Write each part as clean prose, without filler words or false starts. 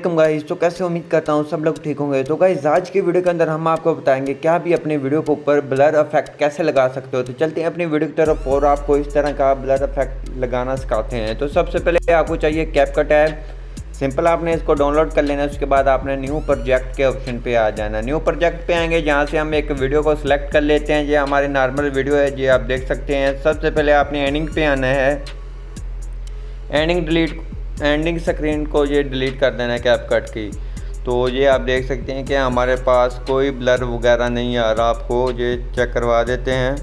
Guys, तो कैसे उम्मीद करता हूँ सब लोग ठीक होंगे। तो गाइस आज की वीडियो के अंदर हम आपको बताएंगे क्या भी अपने वीडियो के ऊपर ब्लर इफेक्ट कैसे लगा सकते हो। तो चलते हैं अपनी वीडियो की तरफ और आपको इस तरह का ब्लर इफेक्ट लगाना सिखाते हैं। तो सबसे पहले आपको चाहिए कैपकट ऐप। सिंपल आपने इसको डाउनलोड कर लेना। उसके बाद आपने न्यू प्रोजेक्ट के ऑप्शन पे आ जाना। न्यू प्रोजेक्ट पे आएंगे जहाँ से हम एक वीडियो को सिलेक्ट कर लेते हैं। ये हमारी नॉर्मल वीडियो है, ये आप देख सकते हैं। सबसे पहले आपने एंडिंग पे आना है। एंडिंग स्क्रीन को ये डिलीट कर देना है कैपकट की। तो ये आप देख सकते हैं कि हमारे पास कोई ब्लर वगैरह नहीं आ रहा। आपको ये चेक करवा देते हैं,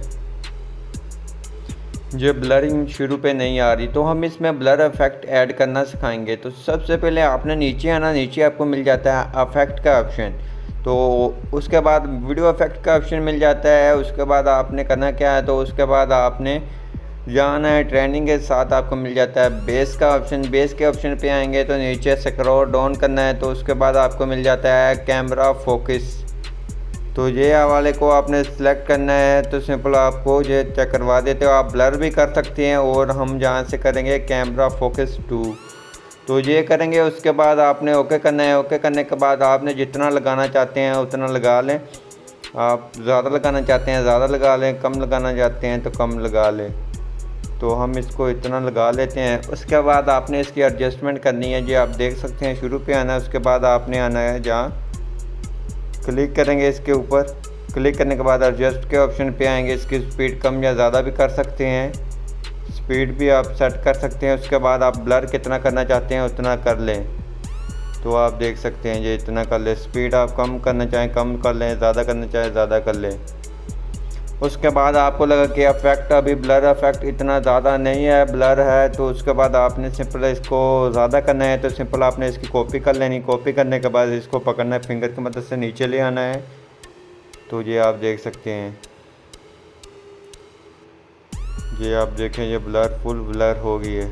जो ब्लरिंग शुरू पे नहीं आ रही। तो हम इसमें ब्लर इफेक्ट ऐड करना सिखाएंगे। तो सबसे पहले आपने नीचे आना। नीचे आपको मिल जाता है इफेक्ट का ऑप्शन। तो उसके बाद वीडियो इफेक्ट का ऑप्शन मिल जाता है। उसके बाद आपने करना क्या है, तो उसके बाद आपने जाना है ट्रेंडिंग के साथ आपको मिल जाता है बेस का ऑप्शन। बेस के ऑप्शन पे आएंगे तो नीचे स्क्रॉल डाउन करना है। तो उसके बाद आपको मिल जाता है कैमरा फोकस। तो ये वाले को आपने सेलेक्ट करना है। तो सिंपल आपको ये चेक करवा देते हो। आप ब्लर भी कर सकते हैं और हम जहाँ से करेंगे कैमरा फोकस 2। तो ये करेंगे। उसके बाद आपने ओके करना है। ओके करने के बाद आपने जितना लगाना चाहते हैं उतना लगा लें। आप ज़्यादा लगाना चाहते हैं ज़्यादा लगा लें, कम लगाना चाहते हैं तो कम लगा लें। तो हम इसको इतना लगा लेते हैं। उसके बाद आपने इसकी एडजस्टमेंट करनी है। ये आप देख सकते हैं, शुरू पे आना है। उसके बाद आपने आना है जहाँ क्लिक करेंगे इसके ऊपर। क्लिक करने के बाद एडजस्ट के ऑप्शन पे आएंगे। इसकी स्पीड कम या ज़्यादा भी कर सकते हैं, स्पीड भी आप सेट कर सकते हैं। उसके बाद आप ब्लर कितना करना चाहते हैं उतना कर लें। तो आप देख सकते हैं ये इतना कर लें। स्पीड आप कम करना चाहें कम कर लें, ज़्यादा करना चाहें ज़्यादा कर लें। उसके बाद आपको लगा कि इफेक्ट अभी ब्लर इफेक्ट इतना ज़्यादा नहीं है, ब्लर है, तो उसके बाद आपने सिंपल इसको ज़्यादा करना है। तो सिंपल आपने इसकी कॉपी कर लेनी। कॉपी करने के बाद इसको पकड़ना है, फिंगर की मदद से नीचे ले आना है। तो ये आप देख सकते हैं, ये आप देखें ये ब्लर फुल ब्लर हो गई है।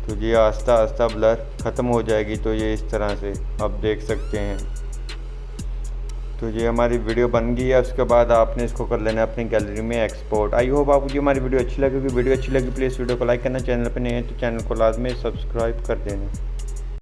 तो ये आस्ता आस्ता ब्लर ख़त्म हो जाएगी। तो ये इस तरह से आप देख सकते हैं। तो ये हमारी वीडियो बन गई है। उसके बाद आपने इसको कर लेना अपनी गैलरी में एक्सपोर्ट। आई होप आपको हमारी वीडियो अच्छी लगेगी। वीडियो अच्छी लगी प्लीज़ वीडियो को लाइक करना। चैनल पर नए हैं तो चैनल को लाजमी सब्सक्राइब कर देना।